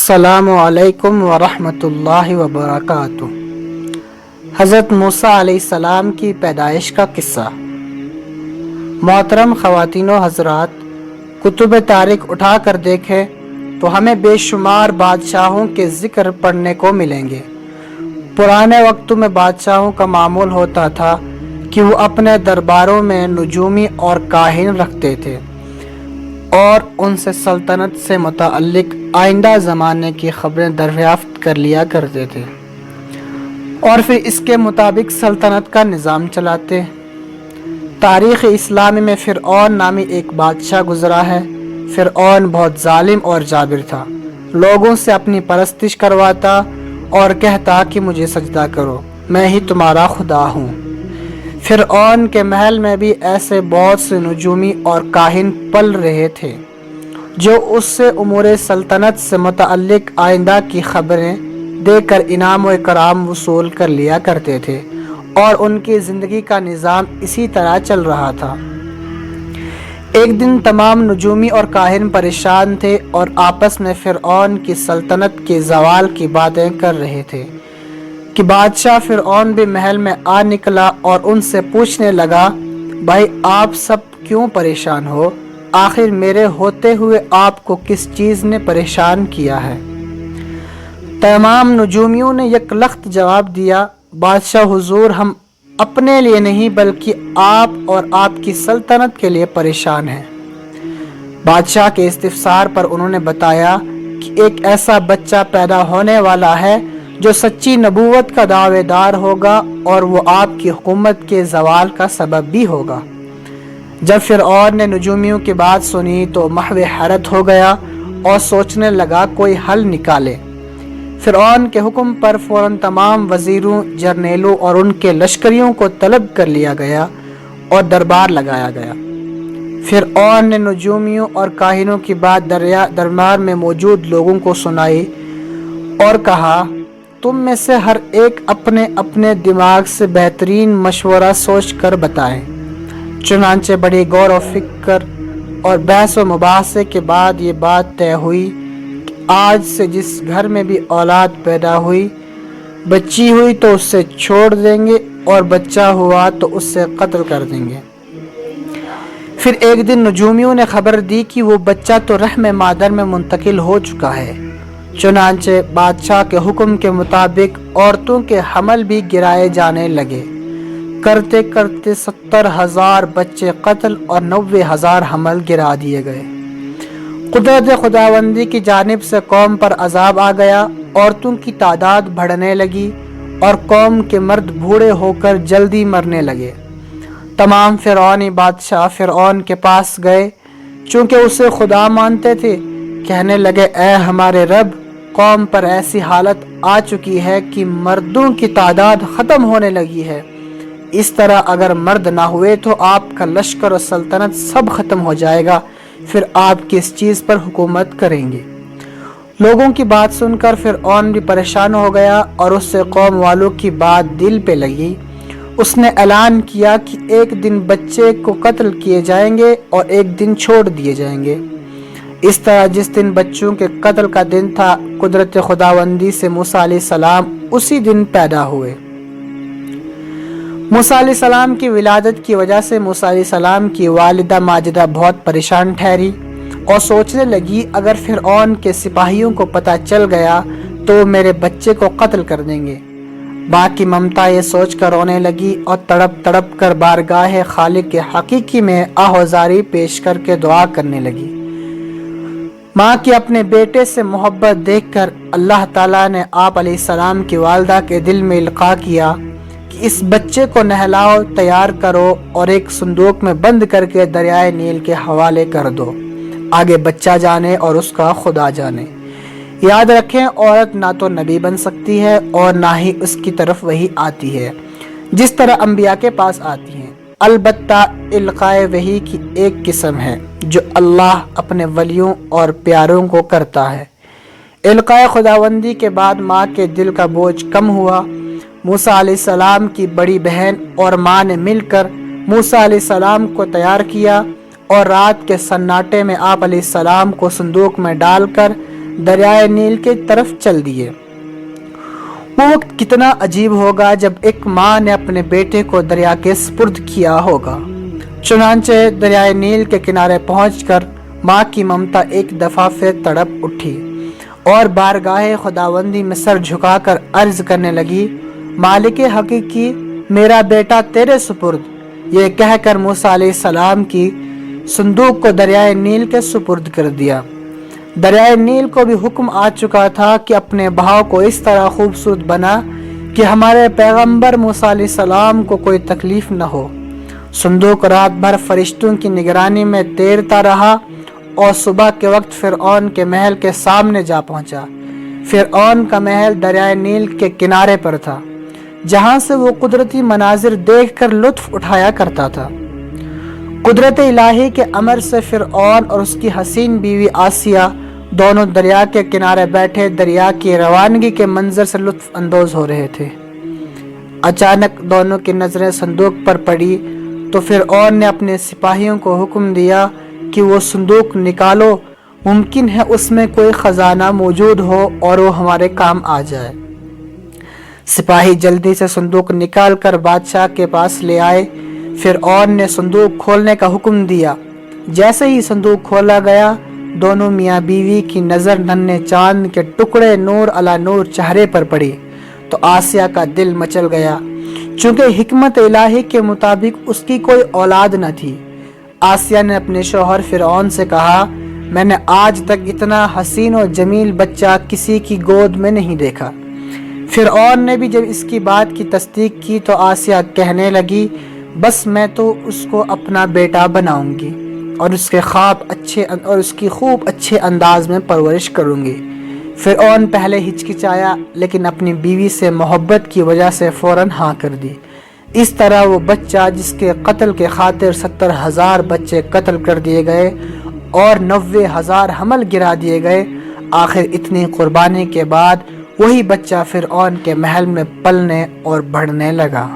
अस्सलामु अलैकुम वरहमत अल्लाहि वबरकातुह। हज़रत मूसा अलैहिस्सलाम की पैदाइश का किस्सा। मोहतरम ख़वातीन व हज़रात, कुतुब तारीख़ उठा कर देखें तो हमें बेशुमार बादशाहों के ज़िक्र पढ़ने को मिलेंगे। पुराने वक्तों में बादशाहों का मामूल होता था कि वो अपने दरबारों में नुजूमी और काहिन रखते थे और उनसे सल्तनत से मुतअल्लिक़ आइंदा ज़माने की ख़बरें दरियाफ़्त कर लिया करते थे और फिर इसके मुताबिक सल्तनत का निज़ाम चलाते। तारीख़ इस्लामी में फ़िरऔन नामी एक बादशाह गुज़रा है। फ़िरऔन बहुत जालिम और जाबिर था। लोगों से अपनी परस्तिश करवाता और कहता कि मुझे सजदा करो, मैं ही तुम्हारा खुदा हूँ। फ़िरऔन के महल में भी ऐसे बहुत से नुजूमी और काहिन पल रहे थे जो उससे उमूर सल्तनत से मुतअल्लिक़ आइंदा की खबरें देकर इनाम व इकराम वसूल कर लिया करते थे और उनकी ज़िंदगी का निज़ाम इसी तरह चल रहा था। एक दिन तमाम नुजूमी और काहिन परेशान थे और आपस में फ़िरऔन की सल्तनत के ज़वाल की बातें कर रहे थे कि बादशाह फ़िरऔन भी महल में आ निकला और उनसे पूछने लगा, भाई आप सब क्यों परेशान हो? आखिर मेरे होते हुए आपको किस चीज़ ने परेशान किया है? तमाम नुजूमियों ने यकलख्त जवाब दिया, बादशाह हुजूर, हम अपने लिए नहीं बल्कि आप और आपकी सल्तनत के लिए परेशान हैं। बादशाह के इस्तिफसार पर उन्होंने बताया कि एक ऐसा बच्चा पैदा होने वाला है जो सच्ची नबूवत का दावेदार होगा और वो आपकी हुकूमत के ज़वाल का सबब भी होगा। जब फ़िरऔन ने नुजूमियों की बात सुनी तो महव हैरत हो गया और सोचने लगा कोई हल निकाले। फ़िरऔन के हुक्म पर फ़ौरन तमाम वज़ीरों, जर्नेलों और उनके लश्करियों को तलब कर लिया गया और दरबार लगाया गया। फ़िरऔन ने नुजूमियों और काहिनों की बात दरबार में मौजूद लोगों को सुनाई और कहा, तुम में से हर एक अपने अपने दिमाग से बेहतरीन मशवरा सोच कर बताएं। चुनांचे बड़ी गौर और फिक्र और बहस व मुबाहसे के बाद ये बात तय हुई कि आज से जिस घर में भी औलाद पैदा हुई, बच्ची हुई तो उससे छोड़ देंगे और बच्चा हुआ तो उससे कत्ल कर देंगे। फिर एक दिन नजूमियों ने खबर दी कि वो बच्चा तो रहम मादर में मुंतकिल हो चुका है। चुनांचे बादशाह के हुक्म के मुताबिक औरतों के हमल भी गिराए जाने लगे। करते करते 70,000 बच्चे कत्ल और 90,000 हमल गिरा दिए गए। कुदरत खुदावंदी की जानिब से कौम पर अजाब आ गया। औरतों की तादाद बढ़ने लगी और कौम के मर्द बूढ़े होकर जल्दी मरने लगे। तमाम फ़िरऔनी बादशाह फ़िरऔन के पास गए, चूँकि उसे खुदा मानते थे। कहने लगे, ऐ हमारे रब, कौम पर ऐसी हालत आ चुकी है कि मर्दों की तादाद ख़त्म होने लगी है। इस तरह अगर मर्द ना हुए तो आपका लश्कर और सल्तनत सब ख़त्म हो जाएगा। फिर आप किस चीज़ पर हुकूमत करेंगे? लोगों की बात सुनकर फ़िरऔन भी परेशान हो गया और उससे कौम वालों की बात दिल पे लगी। उसने ऐलान किया कि एक दिन बच्चे को कत्ल किए जाएंगे और एक दिन छोड़ दिए जाएंगे। इस तरह जिस दिन बच्चों के कत्ल का दिन था, कुदरत खुदावंदी से मूसा अलैहिस्सलाम उसी दिन पैदा हुए। मूसा अलैहिस्सलाम की विलादत की वजह से मूसा अलैहिस्सलाम की वालिदा माजिदा बहुत परेशान ठहरी और सोचने लगी, अगर फ़िरऔन के सिपाहियों को पता चल गया तो मेरे बच्चे को कत्ल कर देंगे। बाकी ममता ये सोच कर रोने लगी और तड़प तड़प कर बारगाह खालिक के हकीकी में आहोजारी पेश करके दुआ करने लगी। माँ की अपने बेटे से मोहब्बत देखकर अल्लाह ताला ने आप अलैहिस्सलाम की वालिदा के दिल में इल्क़ा किया कि इस बच्चे को नहलाओ, तैयार करो और एक संदूक में बंद करके दरियाए नील के हवाले कर दो। आगे बच्चा जाने और उसका खुदा जाने। याद रखें, औरत ना तो नबी बन सकती है और ना ही उसकी तरफ वही आती है जिस तरह अंबिया के पास आती हैं। अलबत्ता इल्क़ाए वही की एक किस्म है जो अल्लाह अपने वलियों और प्यारों को करता है। इल्क़ाए खुदावंदी के बाद माँ के दिल का बोझ कम हुआ। मूसा अलैहिस्सलाम की बड़ी बहन और माँ ने मिलकर मूसा अलैहिस्सलाम को तैयार किया और रात के सन्नाटे में आप अलैहिस्सलाम को संदूक में डालकर दरियाए नील की तरफ चल दिए। वो वक्त कितना अजीब होगा जब एक माँ ने अपने बेटे को दरिया के सुपुर्द किया होगा। चुनांचे दरियाए नील के किनारे पहुंचकर माँ की ममता एक दफा फिर तड़प उठी और बारगाहे खुदावंदी में सर झुकाकर अर्ज करने लगी, मालिक हकीकी, मेरा बेटा तेरे सुपुर्द। ये कहकर मूसा अलैहिस्सलाम की संदूक को दरियाए नील के सुपुर्द कर दिया। दरियाए नील को भी हुक्म आ चुका था कि अपने बहाव को इस तरह खूबसूरत बना कि हमारे पैगंबर मूसा अलैहिस्सलाम को कोई तकलीफ न हो। संदूक रात भर फरिश्तों की निगरानी में तैरता रहा और सुबह के वक्त फिरऔन के महल के सामने जा पहुंचा। फिरऔन का महल दरियाए नील के किनारे पर था, जहां से वो कुदरती मनाजिर देखकर लुत्फ उठाया करता था। कुदरत इलाही के अमर से फिरऔन और उसकी हसीन बीवी आसिया दोनों दरिया के किनारे बैठे दरिया की रवानगी के मंजर से लुत्फ अंदोज हो रहे थे। अचानक दोनों की नजरें संदूक पर पड़ी तो फिरऔन ने अपने सिपाहियों को हुक्म दिया कि वो संदूक निकालो, मुमकिन है उसमें कोई खजाना मौजूद हो और वो हमारे काम आ जाए। सिपाही जल्दी से संदूक निकालकर बादशाह के पास ले आए। फिरऔन ने संदूक खोलने का हुक्म दिया। जैसे ही संदूक खोला गया, दोनों मियाँ बीवी की नजर नन्हे चांद के टुकड़े नूर अला नूर चेहरे पर पड़ी तो आसिया का दिल मचल गया। चूंकि हिकमत इलाही के मुताबिक उसकी कोई औलाद न थी। आसिया ने अपने शौहर फिरऔन से कहा, मैंने आज तक इतना हसीन और जमील बच्चा किसी की गोद में नहीं देखा। फिरऔन ने भी जब इसकी बात की तस्दीक की तो आसिया कहने लगी, बस मैं तो उसको अपना बेटा बनाऊंगी और उसके उसकी खूब अच्छे अंदाज में परवरिश करूंगी। फिरऔन पहले हिचकिचाया, लेकिन अपनी बीवी से मोहब्बत की वजह से फौरन हाँ कर दी। इस तरह वो बच्चा, जिसके कत्ल के खातिर 70,000 बच्चे कत्ल कर दिए गए और 90,000 हमल गिरा दिए गए, आखिर इतनी कुर्बानी के बाद वही बच्चा फिरऔन के महल में पलने और बढ़ने लगा।